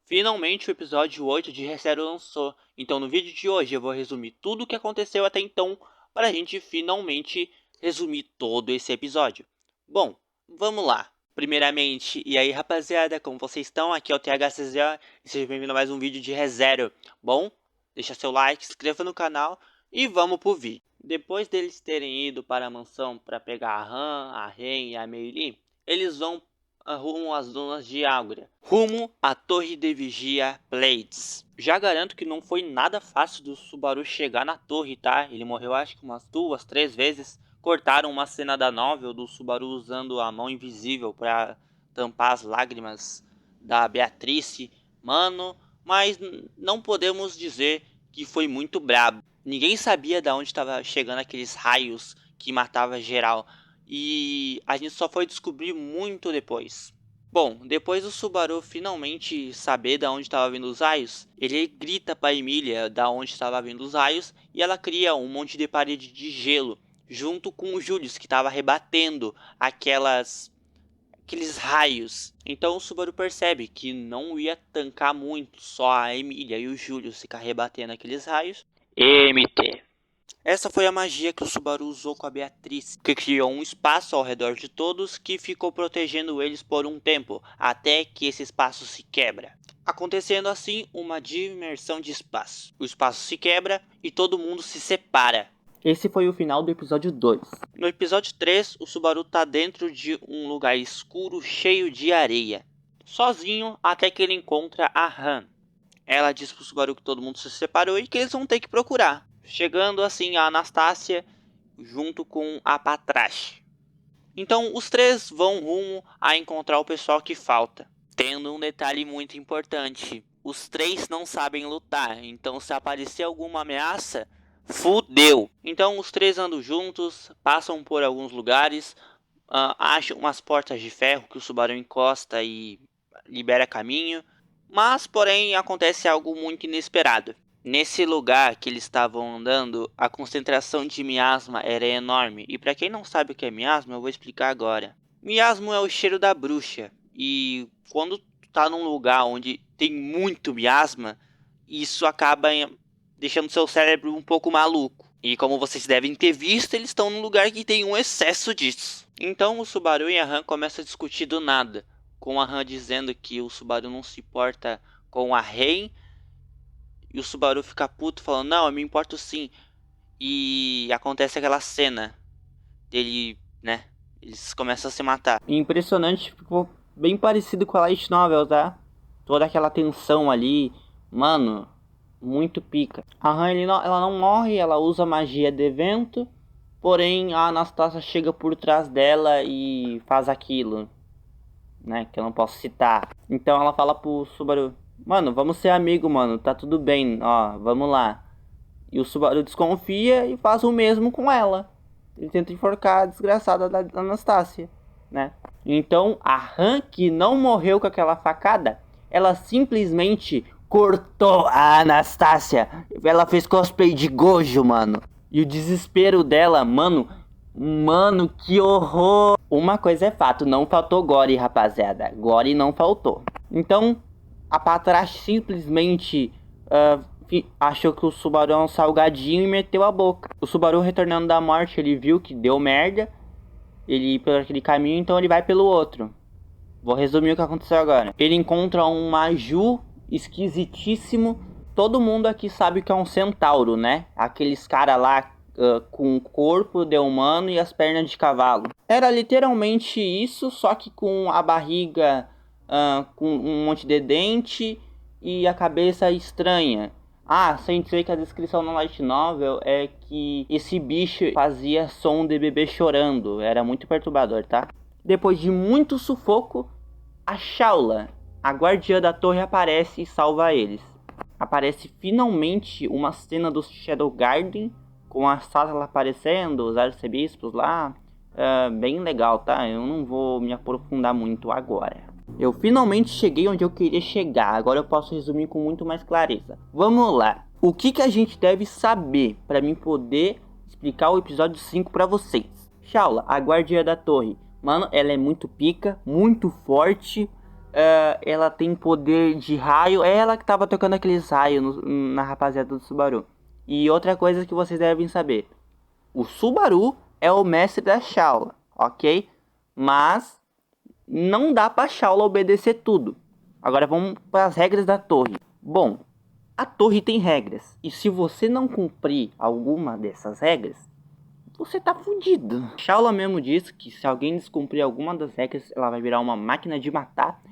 Finalmente o episódio 8 de Re:Zero lançou, então no vídeo de hoje eu vou resumir tudo o que aconteceu até então para a gente finalmente resumir todo esse episódio. Bom, vamos lá. Primeiramente, e aí rapaziada, como vocês estão? Aqui é o THCZ e seja bem-vindo a mais um vídeo de Re:Zero. Bom, deixa seu like, se inscreva no canal e vamos pro vídeo. Depois deles terem ido para a mansão para pegar a Han, a Ren e a Meili, eles vão rumo às dunas de Ágora, rumo à Torre de Vigia Blades. Já garanto que não foi nada fácil do Subaru chegar na torre, tá? Ele morreu acho que umas 2, 3 vezes. Cortaram uma cena da novel do Subaru usando a mão invisível para tampar as lágrimas da Beatrice. Mano, mas não podemos dizer que foi muito brabo. Ninguém sabia de onde estava chegando aqueles raios que matava geral. E a gente só foi descobrir muito depois. Bom, depois do Subaru finalmente saber de onde estava vindo os raios, ele grita para Emília de onde estava vindo os raios e ela cria um monte de parede de gelo junto com o Julius que estava rebatendo aqueles raios. Então o Subaru percebe que não ia tancar muito só a Emília e o Julius ficar rebatendo aqueles raios. MT. Essa foi a magia que o Subaru usou com a Beatriz, que criou um espaço ao redor de todos que ficou protegendo eles por um tempo, até que esse espaço se quebra. Acontecendo assim uma dimensão de espaço. O espaço se quebra e todo mundo se separa. Esse foi o final do episódio 2. No episódio 3, o Subaru tá dentro de um lugar escuro cheio de areia, sozinho até que ele encontra a Han. Ela diz pro Subaru que todo mundo se separou e que eles vão ter que procurar. Chegando assim a Anastácia junto com a Patrache. Então os três vão rumo a encontrar o pessoal que falta. Tendo um detalhe muito importante. Os três não sabem lutar. Então se aparecer alguma ameaça, fudeu. Então os três andam juntos, passam por alguns lugares. Acham umas portas de ferro que o Subaru encosta e libera caminho. Mas porém acontece algo muito inesperado. Nesse lugar que eles estavam andando, a concentração de miasma era enorme. E para quem não sabe o que é miasma, eu vou explicar agora. Miasma é o cheiro da bruxa. E quando tu tá num lugar onde tem muito miasma, isso acaba deixando seu cérebro um pouco maluco. E como vocês devem ter visto, eles estão num lugar que tem um excesso disso. Então o Subaru e a Han começam a discutir do nada. Com a Han dizendo que o Subaru não se importa com a Ren. E o Subaru fica puto falando, não, eu me importo sim. E acontece aquela cena dele, né? Eles começam a se matar. Impressionante, ficou bem parecido com a Light Novel, tá? Toda aquela tensão ali. Mano, muito pica. A Han, ela não morre, ela usa magia de vento. Porém, a Anastácia chega por trás dela e faz aquilo, né? Que eu não posso citar. Então ela fala pro Subaru, mano, vamos ser amigo, mano, tá tudo bem, ó, vamos lá. E o Subaru desconfia e faz o mesmo com ela. Ele tenta enforcar a desgraçada da Anastácia, né? Então a Han, que não morreu com aquela facada, ela simplesmente cortou a Anastácia. Ela fez cosplay de Gojo, mano. E o desespero dela, mano, que horror. Uma coisa é fato, não faltou gore, rapaziada. Gore não faltou. Então a Patrache simplesmente achou que o Subaru é um salgadinho e meteu a boca. O Subaru, retornando da morte, ele viu que deu merda. Ele ia por aquele caminho, então ele vai pelo outro. Vou resumir o que aconteceu agora. Ele encontra um Maju esquisitíssimo. Todo mundo aqui sabe que é um centauro, né? Aqueles caras lá com o corpo de humano e as pernas de cavalo. Era literalmente isso, só que com a barriga com um monte de dente e a cabeça estranha. Sem dizer que a descrição na Light Novel é que esse bicho fazia som de bebê chorando. Era muito perturbador, tá? Depois de muito sufoco, a Shaula, a guardiã da torre, aparece e salva eles. Aparece finalmente uma cena do Shadow Garden, com a Sátala aparecendo, os arcebispos lá. Bem legal, tá? Eu não vou me aprofundar muito agora. Eu finalmente cheguei onde eu queria chegar, agora eu posso resumir com muito mais clareza. Vamos lá, o que a gente deve saber para mim poder explicar o episódio 5 para vocês? Shaula, a guardiã da torre, mano, ela é muito pica, muito forte, ela tem poder de raio. É ela que tava tocando aqueles raios na rapaziada do Subaru. E outra coisa que vocês devem saber. O Subaru é o mestre da Shaula, ok? Mas não dá pra Shaula obedecer tudo. Agora vamos para as regras da torre. Bom, a torre tem regras. E se você não cumprir alguma dessas regras, você tá fudido. Shaula mesmo disse que se alguém descumprir alguma das regras, ela vai virar uma máquina de matar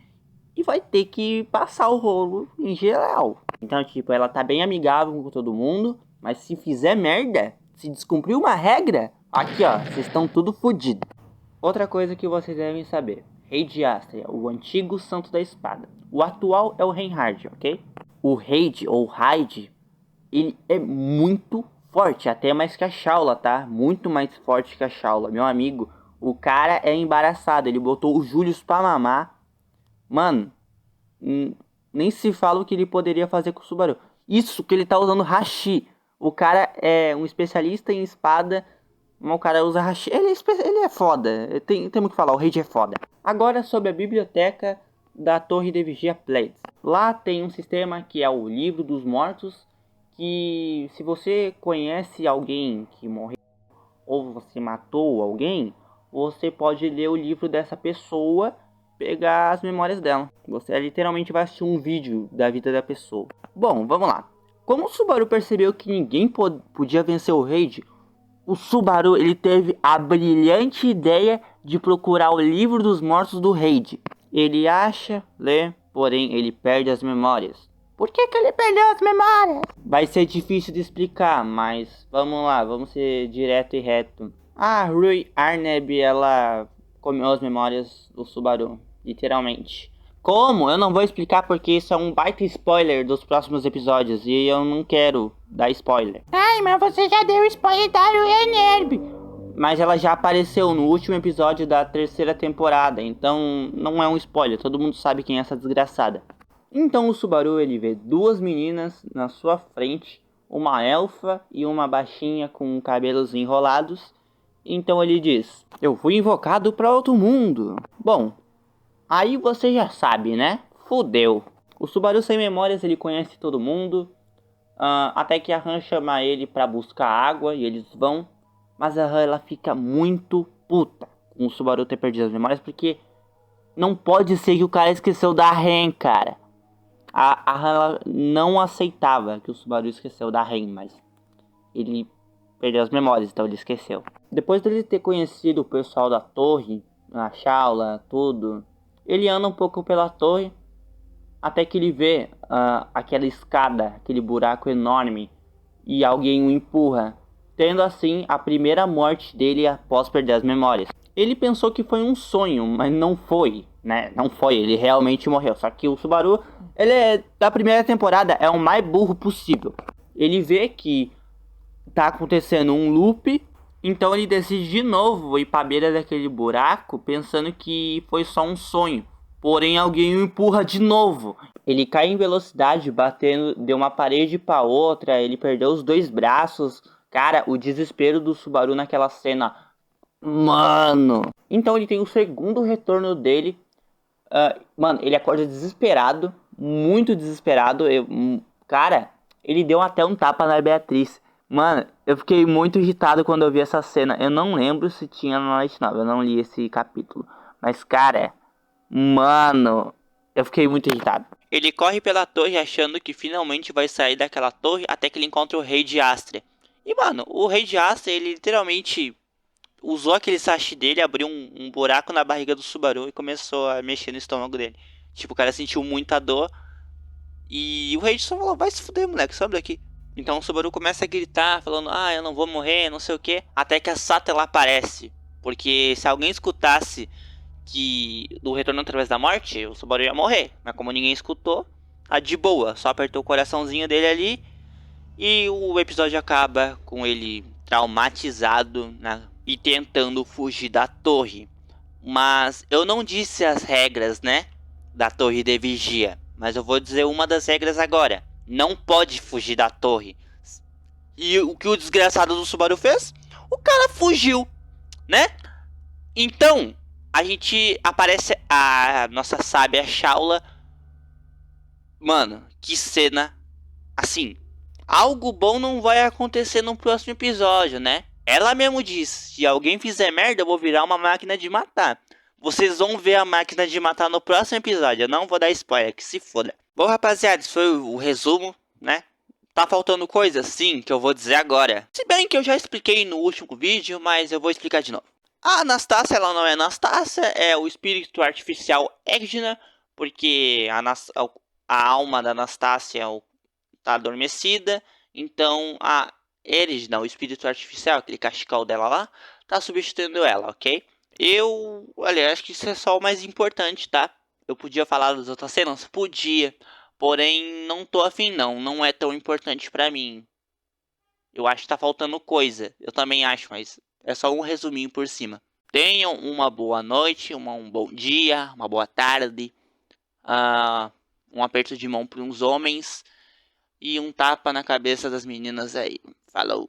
e vai ter que passar o rolo em geral. Então, tipo, ela tá bem amigável com todo mundo, mas se fizer merda, se descumprir uma regra, aqui ó, vocês estão tudo fudido. Outra coisa que vocês devem saber. Rei de Astria, o antigo santo da espada. O atual é o Reinhard, ok? O Raid, ou Raid, ele é muito forte, até mais que a Shaula, tá? Muito mais forte que a Shaula. Meu amigo, o cara é embaraçado, ele botou o Julius pra mamar. Mano, nem se fala o que ele poderia fazer com o Subaru. Isso que ele tá usando Hashi. O cara é um especialista em espada, mas o cara usa Hashi. Ele é foda, tem muito o que falar, o Raid é foda. Agora sobre a biblioteca da Torre de Vigia Blades. Lá tem um sistema que é o Livro dos Mortos, que se você conhece alguém que morreu ou você matou alguém, você pode ler o livro dessa pessoa, pegar as memórias dela. Você literalmente vai assistir um vídeo da vida da pessoa. Bom, vamos lá. Como o Subaru percebeu que ninguém podia vencer o Raid, o Subaru ele teve a brilhante ideia de procurar o livro dos mortos do Raid. Ele acha, lê, porém ele perde as memórias. Por que ele perdeu as memórias? Vai ser difícil de explicar, mas vamos lá, vamos ser direto e reto. A Rui Arneb, ela comeu as memórias do Subaru, literalmente. Como? Eu não vou explicar porque isso é um baita spoiler dos próximos episódios e eu não quero dar spoiler. Ai, mas você já deu spoiler da Rui Arneb. Mas ela já apareceu no último episódio da 3ª temporada, então não é um spoiler, todo mundo sabe quem é essa desgraçada. Então o Subaru ele vê duas meninas na sua frente, uma elfa e uma baixinha com cabelos enrolados. Então ele diz: eu fui invocado para outro mundo. Bom, aí você já sabe, né? Fudeu. O Subaru sem memórias ele conhece todo mundo, até que a Han chama ele para buscar água e eles vão. Mas a Han ela fica muito puta com o Subaru ter perdido as memórias, porque não pode ser que o cara esqueceu da Ren, cara. A Han ela não aceitava que o Subaru esqueceu da Ren, mas ele perdeu as memórias, então ele esqueceu. Depois dele ter conhecido o pessoal da torre, a Shaula, tudo, ele anda um pouco pela torre, até que ele vê aquela escada, aquele buraco enorme, e alguém o empurra, tendo assim a primeira morte dele após perder as memórias. Ele pensou que foi um sonho, mas não foi, né? Não foi, ele realmente morreu. Só que o Subaru, ele é da primeira temporada, é o mais burro possível. Ele vê que tá acontecendo um loop, então ele decide de novo ir pra beira daquele buraco, pensando que foi só um sonho. Porém, alguém o empurra de novo. Ele cai em velocidade, batendo de uma parede para outra, ele perdeu os dois braços. Cara, o desespero do Subaru naquela cena. Mano. Então ele tem o segundo retorno dele. Mano, ele acorda desesperado. Muito desesperado. Cara, ele deu até um tapa na Beatriz. Mano, eu fiquei muito irritado quando eu vi essa cena. Eu não lembro se tinha na Light Novel. Eu não li esse capítulo. Mas, cara, mano, eu fiquei muito irritado. Ele corre pela torre achando que finalmente vai sair daquela torre, até que ele encontra o Rei de Astria. E, mano, o Rei de Astria, ele literalmente usou aquele sashi dele, abriu um buraco na barriga do Subaru e começou a mexer no estômago dele. Tipo, o cara sentiu muita dor. E o Rei só falou: vai se fuder, moleque, sobe daqui. Então o Subaru começa a gritar, falando: eu não vou morrer, não sei o que. Até que a Sato ela aparece. Porque se alguém escutasse que do Retorno através da morte, o Subaru ia morrer. Mas como ninguém escutou, tá de boa. Só apertou o coraçãozinho dele ali. E o episódio acaba com ele traumatizado e tentando fugir da torre. Mas eu não disse as regras, né? Da torre de vigia. Mas eu vou dizer uma das regras agora. Não pode fugir da torre. E o que o desgraçado do Subaru fez? O cara fugiu, né? Então, a nossa sábia Shaula. Mano, que cena. Assim, algo bom não vai acontecer no próximo episódio, né? Ela mesmo diz, se alguém fizer merda, eu vou virar uma máquina de matar. Vocês vão ver a máquina de matar no próximo episódio. Eu não vou dar spoiler, que se foda. Bom, rapaziada, esse foi o resumo, né? Tá faltando coisa? Sim, que eu vou dizer agora. Se bem que eu já expliquei no último vídeo, mas eu vou explicar de novo. A Anastácia, ela não é Anastácia, é o espírito artificial Egna, porque a alma da Anastácia tá adormecida, então a Erigna, o espírito artificial, aquele cachecol dela lá, tá substituindo ela, ok? Olha, acho que isso é só o mais importante, tá? Eu podia falar das outras cenas? Podia, porém não tô afim não é tão importante pra mim. Eu acho que tá faltando coisa, eu também acho, mas é só um resuminho por cima. Tenham uma boa noite, um bom dia, uma boa tarde, um aperto de mão para uns homens e um tapa na cabeça das meninas aí. Falou!